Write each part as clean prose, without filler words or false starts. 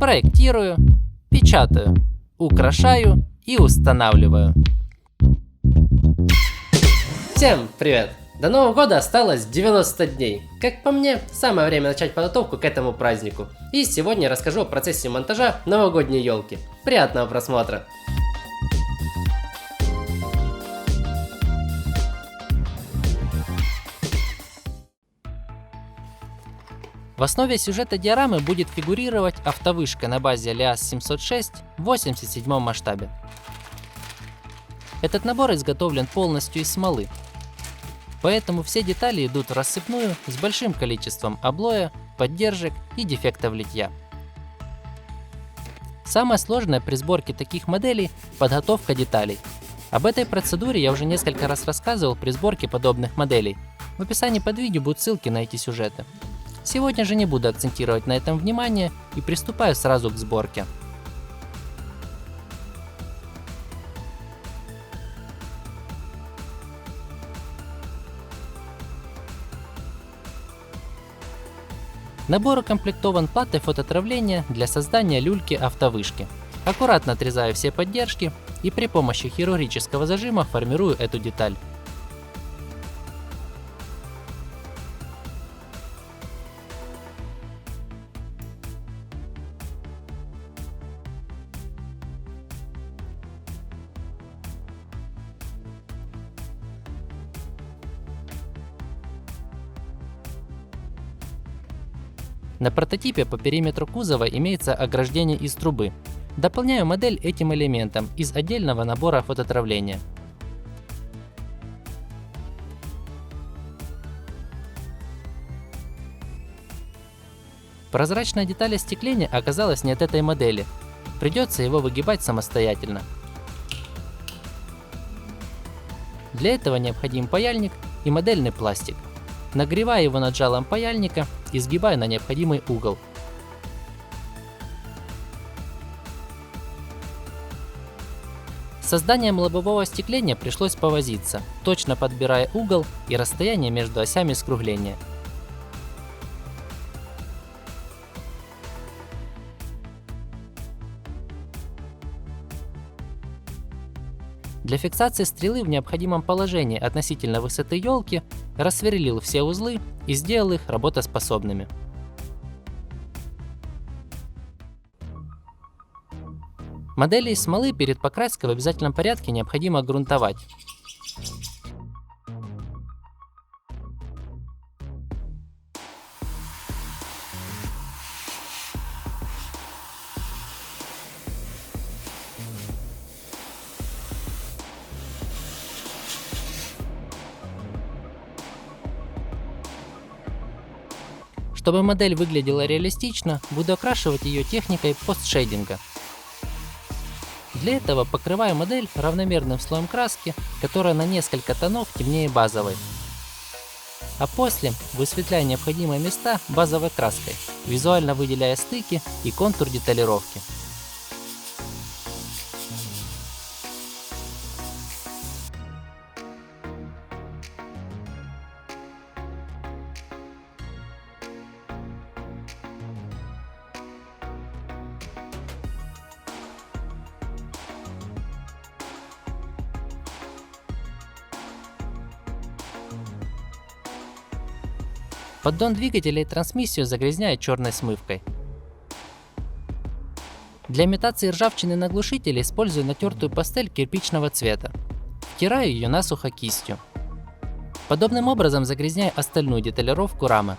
проектирую, печатаю, украшаю и устанавливаю. Всем привет! До Нового года осталось 90 дней. Как по мне, самое время начать подготовку к этому празднику. И сегодня я расскажу о процессе монтажа новогодней елки. Приятного просмотра! В основе сюжета диорамы будет фигурировать автовышка на базе LiAS-706 в 87 масштабе. Этот набор изготовлен полностью из смолы, поэтому все детали идут в рассыпную с большим количеством облоя, поддержек и дефектов литья. Самое сложное при сборке таких моделей – подготовка деталей. Об этой процедуре я уже несколько раз рассказывал при сборке подобных моделей. В описании под видео будут ссылки на эти сюжеты. Сегодня же не буду акцентировать на этом внимание и приступаю сразу к сборке. Набор укомплектован платой фототравления для создания люльки автовышки. Аккуратно отрезаю все поддержки и при помощи хирургического зажима формирую эту деталь. На прототипе по периметру кузова имеется ограждение из трубы. Дополняю модель этим элементом из отдельного набора фототравления. Прозрачная деталь остекления оказалась не от этой модели. Придется его выгибать самостоятельно. Для этого необходим паяльник и модельный пластик. Нагреваю его над жалом паяльника и сгибаю на необходимый угол. С созданием лобового остекления пришлось повозиться, точно подбирая угол и расстояние между осями скругления. Для фиксации стрелы в необходимом положении относительно высоты елки рассверлил все узлы и сделал их работоспособными. Модели из смолы перед покраской в обязательном порядке необходимо грунтовать. Чтобы модель выглядела реалистично, буду окрашивать ее техникой постшейдинга. Для этого покрываю модель равномерным слоем краски, которая на несколько тонов темнее базовой. А после высветляю необходимые места базовой краской, визуально выделяя стыки и контур деталировки. Поддон двигателя и трансмиссию загрязняю черной смывкой. Для имитации ржавчины на глушителе использую натертую пастель кирпичного цвета. Втираю ее насухо кистью. Подобным образом загрязняю остальную деталировку рамы.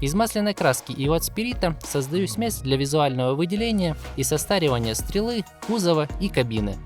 Из масляной краски и от спирита создаю смесь для визуального выделения и состаривания стрелы, кузова и кабины.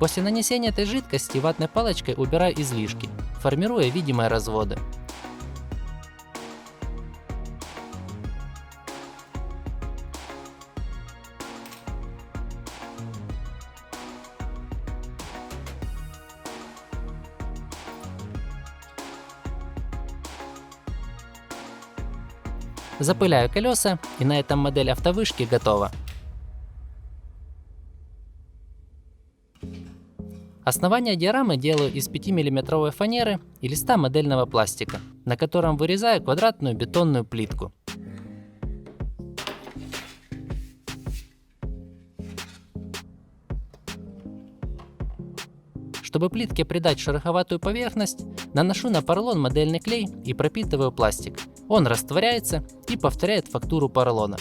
После нанесения этой жидкости ватной палочкой убираю излишки, формируя видимые разводы. Запыляю колеса, и на этом модель автовышки готова. Основание диорамы делаю из 5-мм фанеры и листа модельного пластика, на котором вырезаю квадратную бетонную плитку. Чтобы плитке придать шероховатую поверхность, наношу на поролон модельный клей и пропитываю пластик. Он растворяется и повторяет фактуру поролона.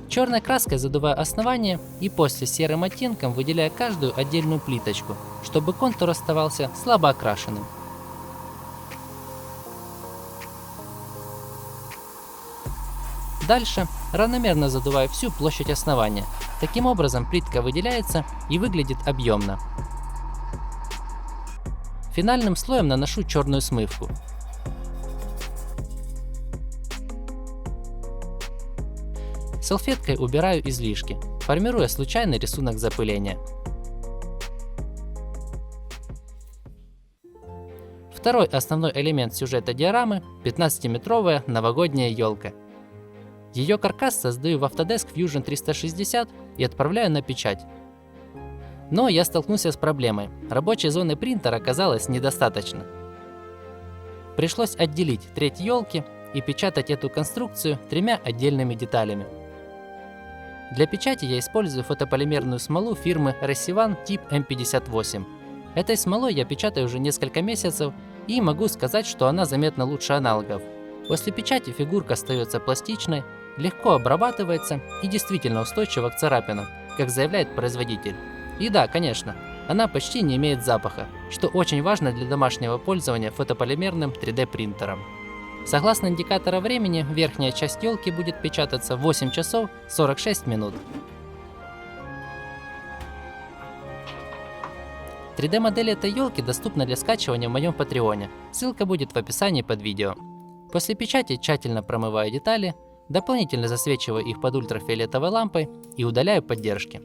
Черной краской задуваю основание и после серым оттенком выделяю каждую отдельную плиточку, чтобы контур оставался слабо окрашенным. Дальше равномерно задуваю всю площадь основания. Таким образом плитка выделяется и выглядит объемно. Финальным слоем наношу черную смывку. Салфеткой убираю излишки, формируя случайный рисунок запыления. Второй основной элемент сюжета диорамы – 15-метровая новогодняя елка. Ее каркас создаю в Autodesk Fusion 360 и отправляю на печать. Но я столкнулся с проблемой. Рабочей зоны принтера оказалось недостаточно. Пришлось отделить треть елки и печатать эту конструкцию 3 отдельными деталями. Для печати я использую фотополимерную смолу фирмы Resivan тип M58. Этой смолой я печатаю уже несколько месяцев и могу сказать, что она заметно лучше аналогов. После печати фигурка остается пластичной, легко обрабатывается и действительно устойчива к царапинам, как заявляет производитель. И да, конечно, она почти не имеет запаха, что очень важно для домашнего пользования фотополимерным 3D принтером. Согласно индикатора времени, верхняя часть елки будет печататься 8 часов 46 минут. 3D-модель этой елки доступна для скачивания в моем Патреоне, ссылка будет в описании под видео. После печати тщательно промываю детали, дополнительно засвечиваю их под ультрафиолетовой лампой и удаляю поддержки.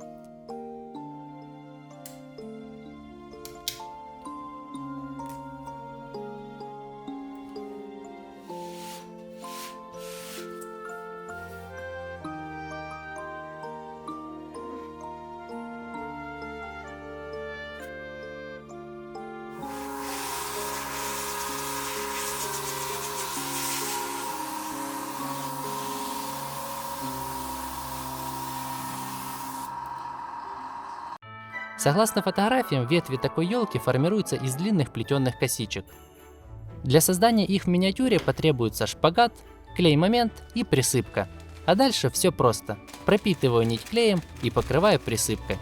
Согласно фотографиям, ветви такой елки формируются из длинных плетеных косичек. Для создания их в миниатюре потребуется шпагат, клей-момент и присыпка. А дальше все просто. Пропитываю нить клеем и покрываю присыпкой.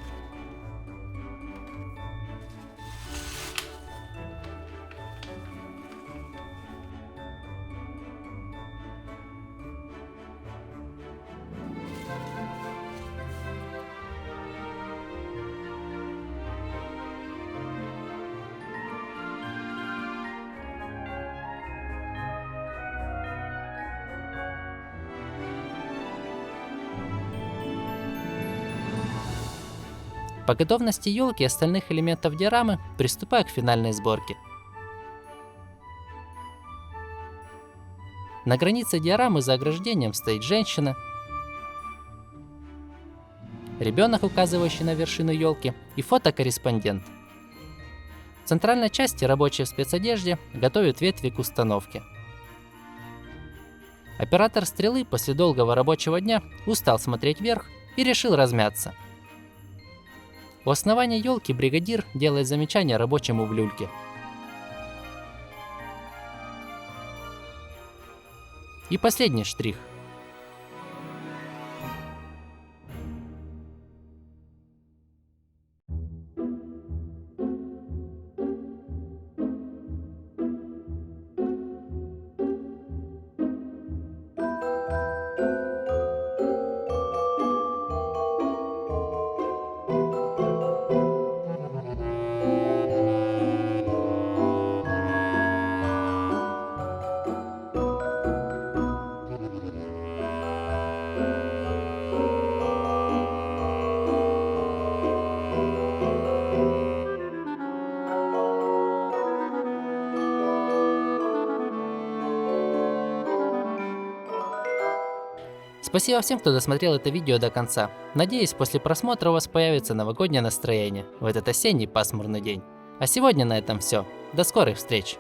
По готовности елки и остальных элементов диорамы приступаю к финальной сборке. На границе диорамы за ограждением стоит женщина, ребенок, указывающий на вершину елки, и фотокорреспондент. В центральной части рабочие в спецодежде готовят ветви к установке. Оператор стрелы после долгого рабочего дня устал смотреть вверх и решил размяться. У основания елки бригадир делает замечание рабочему в люльке. И последний штрих. Спасибо всем, кто досмотрел это видео до конца. Надеюсь, после просмотра у вас появится новогоднее настроение в этот осенний пасмурный день. А сегодня на этом все. До скорых встреч!